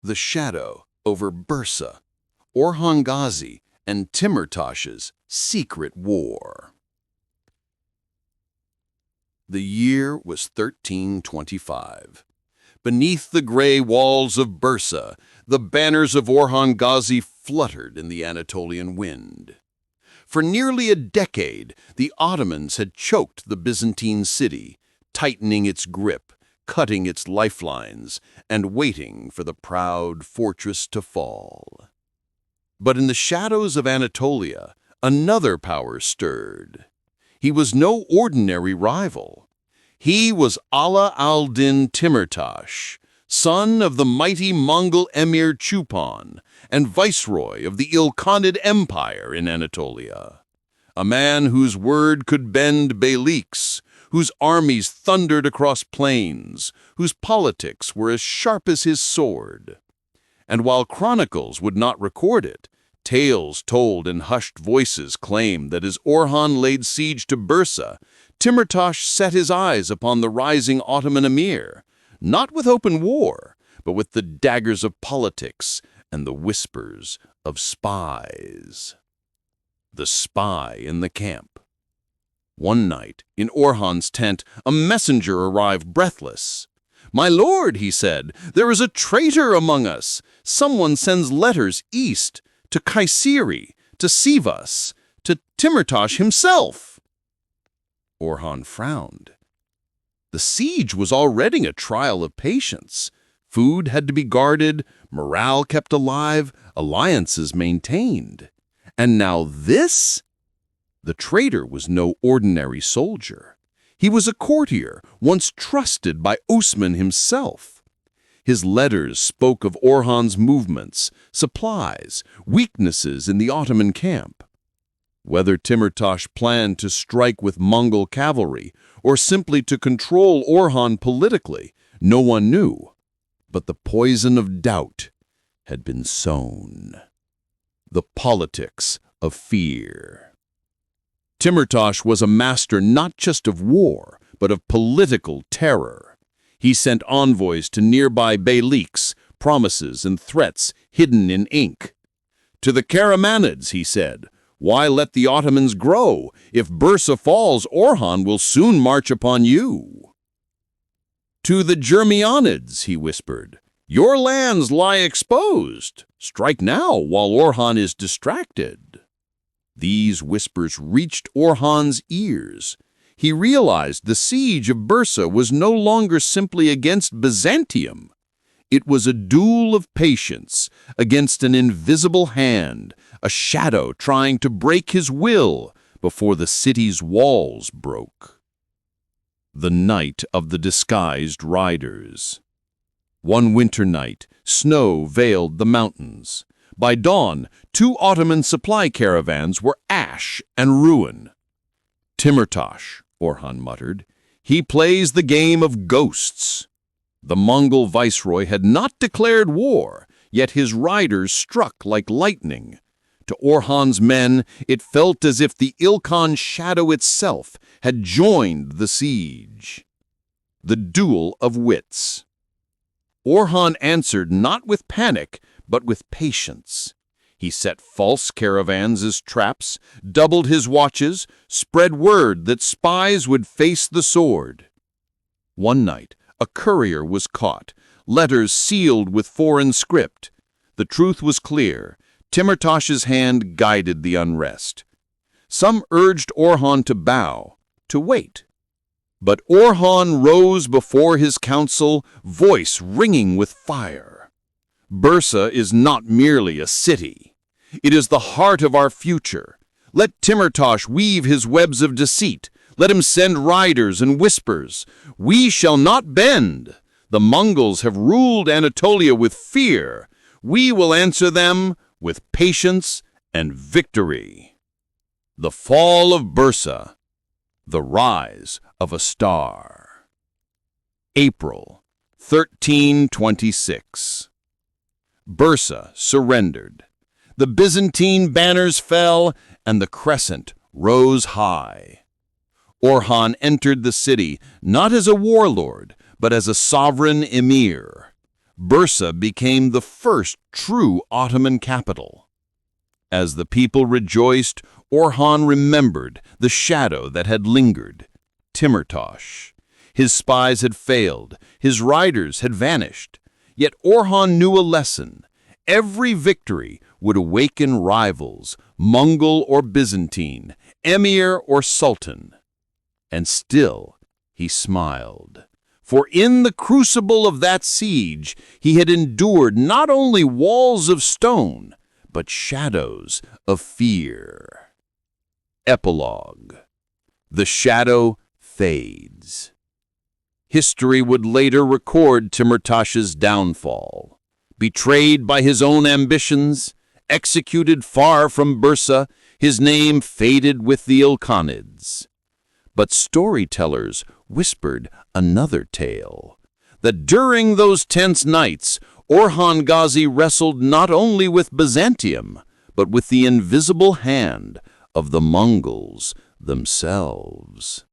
The Shadow over Bursa, Orhan Gazi and Timurtash's secret war. The year was 1325. Beneath the gray walls of Bursa, the banners of Orhan Gazi fluttered in the Anatolian wind. For nearly a decade, the Ottomans had choked the Byzantine city, tightening its grip, cutting its lifelines, and waiting for the proud fortress to fall. But in the shadows of Anatolia, another power stirred. He was no ordinary rival. He was Ala al-Din Timurtash, son of the mighty Mongol emir Chupan and viceroy of the Ilkhanid Empire in Anatolia. A man whose word could bend beyliks, whose armies thundered across plains, whose politics were as sharp as his sword. And while chronicles would not record it, tales told in hushed voices claim that as Orhan laid siege to Bursa, Timurtash set his eyes upon the rising Ottoman emir, not with open war, but with the daggers of politics and the whispers of spies. The spy in the camp. One night, in Orhan's tent, a messenger arrived breathless. "My lord," he said, "there is a traitor among us. Someone sends letters east, to Kayseri, to Sivas, to Timurtash himself." Orhan frowned. The siege was already a trial of patience. Food had to be guarded, morale kept alive, alliances maintained. And now this? The traitor was no ordinary soldier. He was a courtier, once trusted by Osman himself. His letters spoke of Orhan's movements, supplies, weaknesses in the Ottoman camp. Whether Timurtash planned to strike with Mongol cavalry or simply to control Orhan politically, no one knew. But the poison of doubt had been sown. The politics of fear. Timurtash was a master not just of war, but of political terror. He sent envoys to nearby beyliks, promises and threats hidden in ink. To the Karamanids, he said, "Why let the Ottomans grow? If Bursa falls, Orhan will soon march upon you." To the Germianids, he whispered, "Your lands lie exposed. Strike now while Orhan is distracted." These whispers reached Orhan's ears. He realized the siege of Bursa was no longer simply against Byzantium. It was a duel of patience against an invisible hand, a shadow trying to break his will before the city's walls broke. The night of the disguised riders. One winter night, snow veiled the mountains. By dawn, 2 Ottoman supply caravans were ash and ruin. "Timurtash," Orhan muttered, "he plays the game of ghosts." The Mongol viceroy had not declared war, yet his riders struck like lightning. To Orhan's men, it felt as if the Ilkhan shadow itself had joined the siege. The duel of wits. Orhan answered not with panic, but with patience. He set false caravans as traps, doubled his watches, spread word that spies would face the sword. One night, a courier was caught, letters sealed with foreign script. The truth was clear. Timurtash's hand guided the unrest. Some urged Orhan to bow, to wait. But Orhan rose before his council, voice ringing with fire. "Bursa is not merely a city. It is the heart of our future. Let Timurtash weave his webs of deceit. Let him send riders and whispers. We shall not bend. The Mongols have ruled Anatolia with fear. We will answer them with patience and victory." The fall of Bursa. The rise of a star. April 1326. Bursa surrendered. The Byzantine banners fell, and the crescent rose high. Orhan entered the city not as a warlord, but as a sovereign emir. Bursa became the first true Ottoman capital. As the people rejoiced, Orhan remembered the shadow that had lingered. Timurtash. His spies had failed, his riders had vanished. Yet Orhan knew a lesson. Every victory would awaken rivals, Mongol or Byzantine, emir or sultan. And still he smiled. For in the crucible of that siege he had endured not only walls of stone, but shadows of fear. Epilogue. The shadow fades. History would later record Timurtash's downfall. Betrayed by his own ambitions, executed far from Bursa, his name faded with the Ilkhanids. But storytellers whispered another tale, that during those tense nights, Orhan Gazi wrestled not only with Byzantium, but with the invisible hand of the Mongols themselves.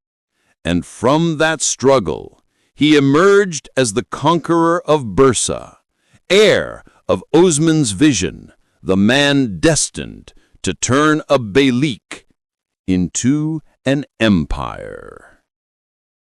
And from that struggle, he emerged as the conqueror of Bursa, heir of Osman's vision, the man destined to turn a beylik into an empire.